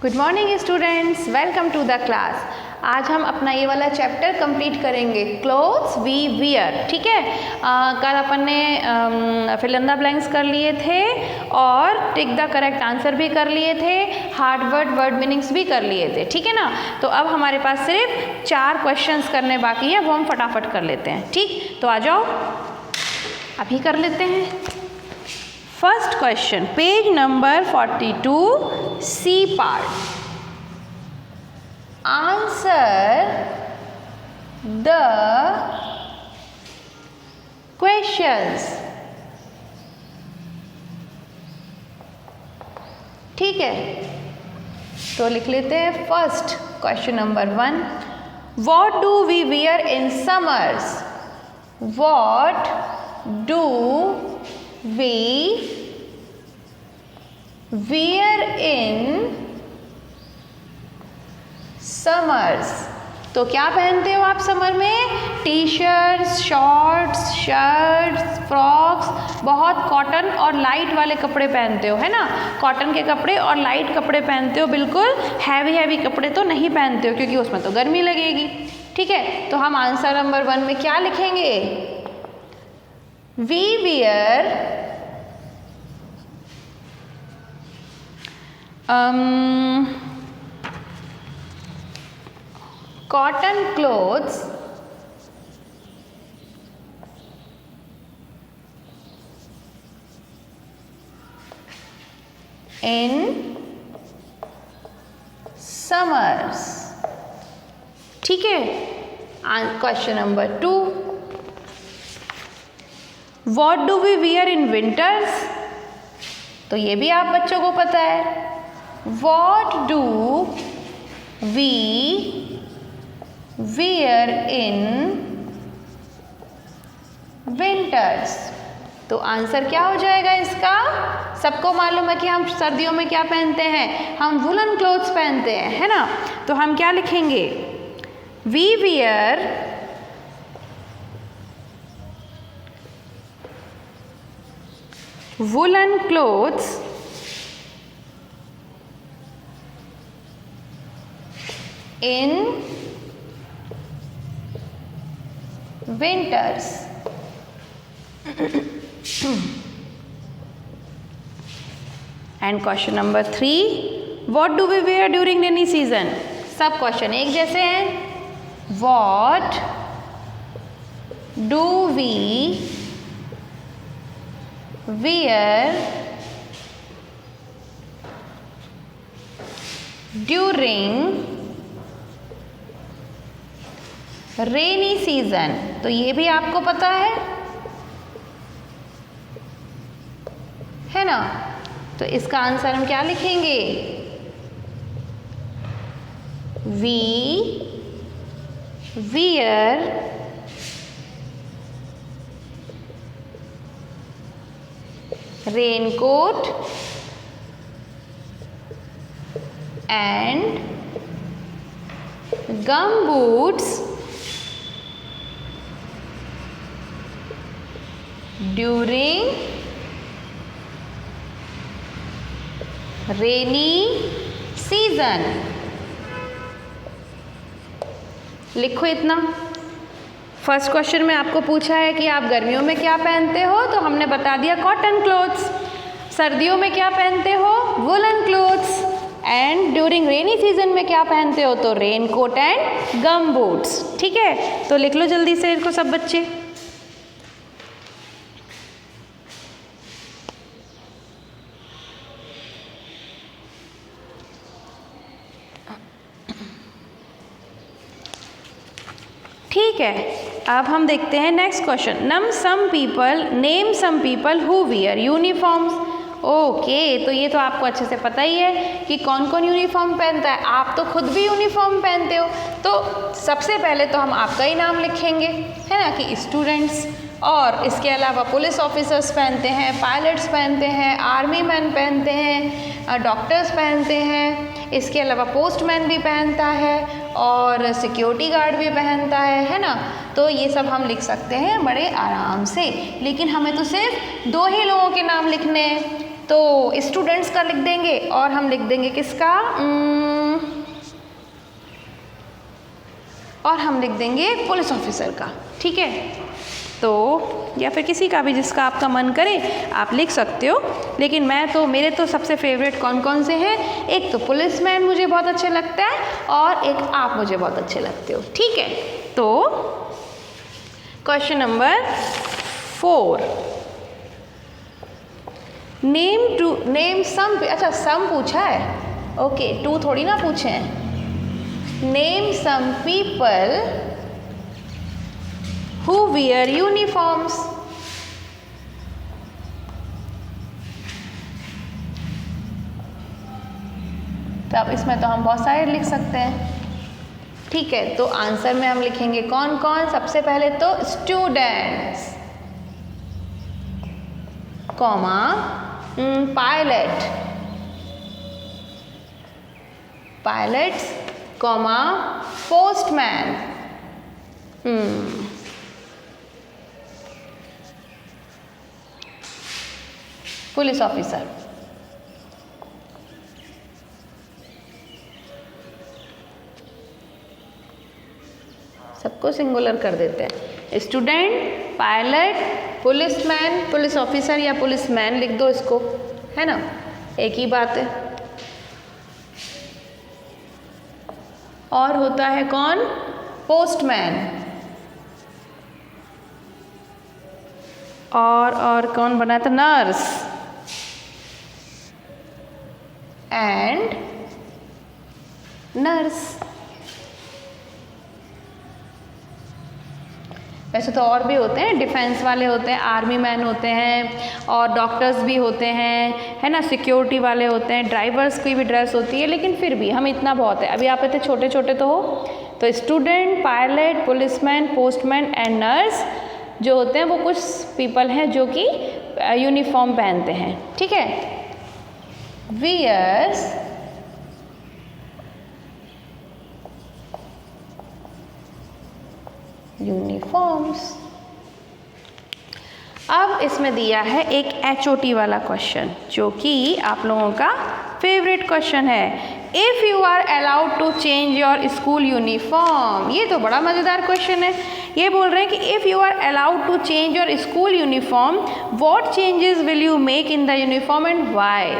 Good morning students, welcome to the class. आज हम अपना ये वाला चैप्टर कंप्लीट करेंगे, क्लोथ्स वी वियर। ठीक है, कल अपन ने फिल इन द ब्लैंक्स कर लिए थे और टिक द करेक्ट आंसर भी कर लिए थे, हार्ड वर्ड मीनिंग्स भी कर लिए थे। ठीक है ना, तो अब हमारे पास सिर्फ 4 क्वेश्चंस करने बाकी है, वो हम फटाफट कर लेते हैं। ठीक, तो आ जाओ अभी कर लेते हैं। First question, page number 42, C part. Answer the questions. ठीक है, तो लिख लेते हैं first question number 1, what do we wear in summers? What do we wear in summers? तो क्या पहनते हो आप समर में? T shirts, shorts, shirts, frocks, बहुत कॉटन और लाइट वाले कपड़े पहनते हो, है ना। कॉटन के कपड़े और लाइट कपड़े पहनते हो, बिल्कुल हैवी कपड़े तो नहीं पहनते हो क्योंकि उसमें तो गर्मी लगेगी। ठीक है, तो हम आंसर नंबर 1 में क्या लिखेंगे? We wear cotton clothes in summers। ठीक है, question number 2, what do we wear in winters? तो ये भी आप बच्चों को पता है, what do we wear in winters? तो आंसर क्या हो जाएगा इसका? सबको मालूम है कि हम सर्दियों में क्या पहनते हैं, हम वुलन क्लोथ्स पहनते हैं, है ना। तो हम क्या लिखेंगे? we wear woolen clothes in winters। And question number 3, what do we wear during rainy season? सब क्वेश्चन एक जैसे हैं। what do we wear during rainy season? तो ये भी आपको पता है ना। तो इसका आंसर हम क्या लिखेंगे? We wear raincoat and gum boots during rainy season. लिखो इतना। फर्स्ट क्वेश्चन में आपको पूछा है कि आप गर्मियों में क्या पहनते हो, तो हमने बता दिया कॉटन क्लोथ्स। सर्दियों में क्या पहनते हो? Woollen clothes. And during rainy season में क्या पहनते हो? तो raincoat and gum boots. ठीक है, तो लिख लो जल्दी से इनको सब बच्चे। ठीक है, अब हम देखते हैं next question. Name some people who wear uniforms. Okay, तो ये तो आपको अच्छे से पता ही है कि कौन कौन यूनिफॉर्म पहनता है। आप तो खुद भी यूनिफॉर्म पहनते हो, तो सबसे पहले तो हम आपका ही नाम लिखेंगे, है ना, कि स्टूडेंट्स। और इसके अलावा पुलिस ऑफिसर्स पहनते हैं, पायलट्स पहनते हैं, आर्मी मैन पहनते हैं, डॉक्टर्स पहनते हैं, इसके अलावा पोस्टमैन भी पहनता है और सिक्योरिटी गार्ड भी पहनता है ना। तो ये सब हम लिख सकते हैं बड़े आराम से, लेकिन हमें तो सिर्फ 2 ही लोगों के नाम लिखने हैं। तो स्टूडेंट्स का लिख देंगे और हम लिख देंगे किसका, और हम लिख देंगे पुलिस ऑफिसर का, ठीक है। तो या फिर किसी का भी जिसका आपका मन करे आप लिख सकते हो, लेकिन मेरे तो सबसे फेवरेट कौन कौन से हैं, एक तो पुलिसमैन मुझे बहुत अच्छे लगता है और एक आप मुझे बहुत अच्छे लगते हो, ठीक है। तो क्वेश्चन नंबर 4, नेम सम, अच्छा सम पूछा है, ओके 2 थोड़ी ना पूछे हैं। Name some people who wear uniforms। तो अब इसमें तो हम बहुत सारे लिख सकते हैं, ठीक है। तो आंसर में हम लिखेंगे कौन कौन, सबसे पहले तो students, comma pilots, comma postman, police officer, सबको सिंगुलर कर देते हैं, student, pilot, policeman, police officer या पुलिसमैन लिख दो इसको, है ना, एक ही बात है। और होता है कौन, पोस्टमैन, और कौन बना था, नर्स एंड नर्स। वैसे तो और भी होते हैं, डिफेंस वाले होते हैं, आर्मी मैन होते हैं और डॉक्टर्स भी होते हैं, है ना, सिक्योरिटी वाले होते हैं, ड्राइवर्स की भी ड्रेस होती है, लेकिन फिर भी हम इतना बहुत है। अभी आप इतने छोटे छोटे तो हो, तो student, pilot, policeman, postman and nurse जो होते हैं वो कुछ पीपल हैं जो कि यूनिफॉर्म पहनते हैं, ठीक है। Wears uniforms. अब इसमें दिया है एक HOT वाला क्वेश्चन जो कि आप लोगों का फेवरेट क्वेश्चन है, if you are allowed to change your school uniform. ये तो बड़ा मज़ेदार क्वेश्चन है। ये बोल रहे हैं कि if you are allowed to change your school uniform what changes will you make in the uniform and why.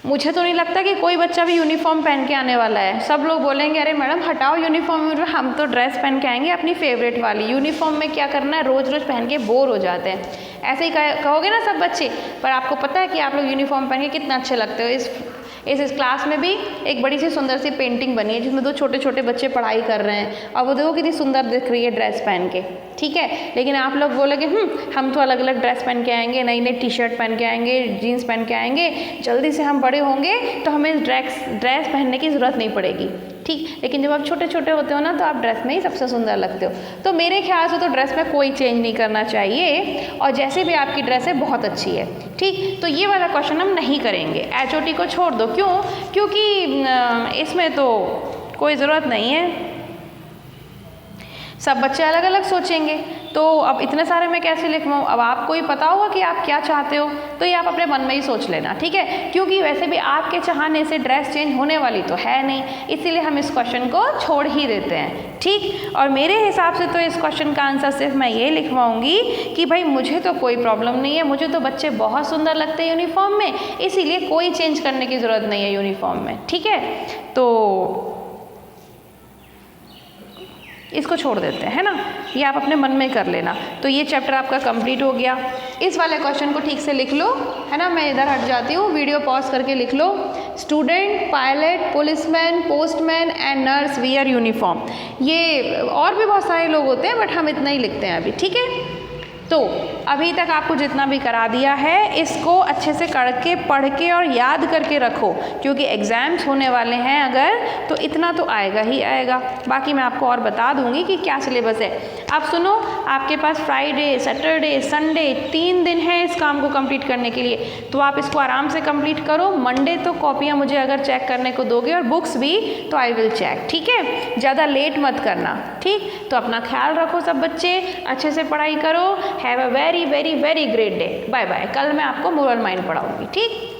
मुझे तो नहीं लगता कि कोई बच्चा भी यूनिफॉर्म पहन के आने वाला है। सब लोग बोलेंगे अरे मैडम हटाओ यूनिफॉर्म, हम तो ड्रेस पहन के आएंगे अपनी फेवरेट वाली। यूनिफॉर्म में क्या करना है, रोज़ रोज़ पहन के बोर हो जाते हैं। ऐसे ही कहोगे ना सब बच्चे। पर आपको पता है कि आप लोग यूनिफॉर्म पहन के कितना अच्छे लगते हो। इस क्लास में भी एक बड़ी सी सुंदर सी पेंटिंग बनी है जिसमें 2 छोटे छोटे बच्चे पढ़ाई कर रहे हैं और वो देखो कितनी सुंदर दिख रही है ड्रेस पहन के, ठीक है। लेकिन आप लोग बोलोगे हम तो अलग अलग ड्रेस पहन के आएंगे, नई नई टी-शर्ट पहन के आएंगे, जीन्स पहन के आएंगे, जल्दी से हम बड़े होंगे तो हमें ड्रेस पहनने की ज़रूरत नहीं पड़ेगी, ठीक। लेकिन जब आप छोटे छोटे होते हो ना तो आप ड्रेस में ही सबसे सुंदर लगते हो। तो मेरे ख्याल से तो ड्रेस में कोई चेंज नहीं करना चाहिए और जैसे भी आपकी ड्रेस है बहुत अच्छी है, ठीक। तो ये वाला क्वेश्चन हम नहीं करेंगे, HOT को छोड़ दो। क्यों? क्योंकि इसमें तो कोई ज़रूरत नहीं है, सब बच्चे अलग अलग सोचेंगे। तो अब इतने सारे मैं कैसे लिखवाऊँ। अब आपको ही पता होगा कि आप क्या चाहते हो, तो ये आप अपने मन में ही सोच लेना, ठीक है। क्योंकि वैसे भी आपके चाहने से ड्रेस चेंज होने वाली तो है नहीं, इसीलिए हम इस क्वेश्चन को छोड़ ही देते हैं, ठीक। और मेरे हिसाब से तो इस क्वेश्चन का आंसर सिर्फ मैं ये लिखवाऊँगी कि भाई मुझे तो कोई प्रॉब्लम नहीं है, मुझे तो बच्चे बहुत सुंदर लगते हैं यूनिफॉर्म में, इसीलिए कोई चेंज करने की ज़रूरत नहीं है यूनिफॉर्म में, ठीक है। तो इसको छोड़ देते हैं, है ना, ये आप अपने मन में कर लेना। तो ये चैप्टर आपका कंप्लीट हो गया। इस वाले क्वेश्चन को ठीक से लिख लो, है ना। मैं इधर हट जाती हूँ, वीडियो पॉज करके लिख लो। Student, pilot, policeman, postman and nurse wear uniform. ये और भी बहुत सारे लोग होते हैं बट हम इतना ही लिखते हैं अभी, ठीक है। तो अभी तक आपको जितना भी करा दिया है इसको अच्छे से करके पढ़ के और याद करके रखो, क्योंकि एग्ज़ाम्स होने वाले हैं अगर तो इतना तो आएगा ही आएगा। बाकी मैं आपको और बता दूंगी कि क्या सिलेबस है। अब सुनो, आपके पास फ्राइडे, सैटरडे, संडे 3 दिन है इस काम को कंप्लीट करने के लिए, तो आप इसको आराम से कंप्लीट करो। मंडे तो कॉपियाँ मुझे अगर चेक करने को दोगे और बुक्स भी तो आई विल चेक, ठीक है। ज़्यादा लेट मत करना, ठीक। तो अपना ख्याल रखो सब बच्चे, अच्छे से पढ़ाई करो। Have a very very very very great day. Bye bye. कल मैं आपको मोरल माइंड पढ़ाऊंगी, ठीक।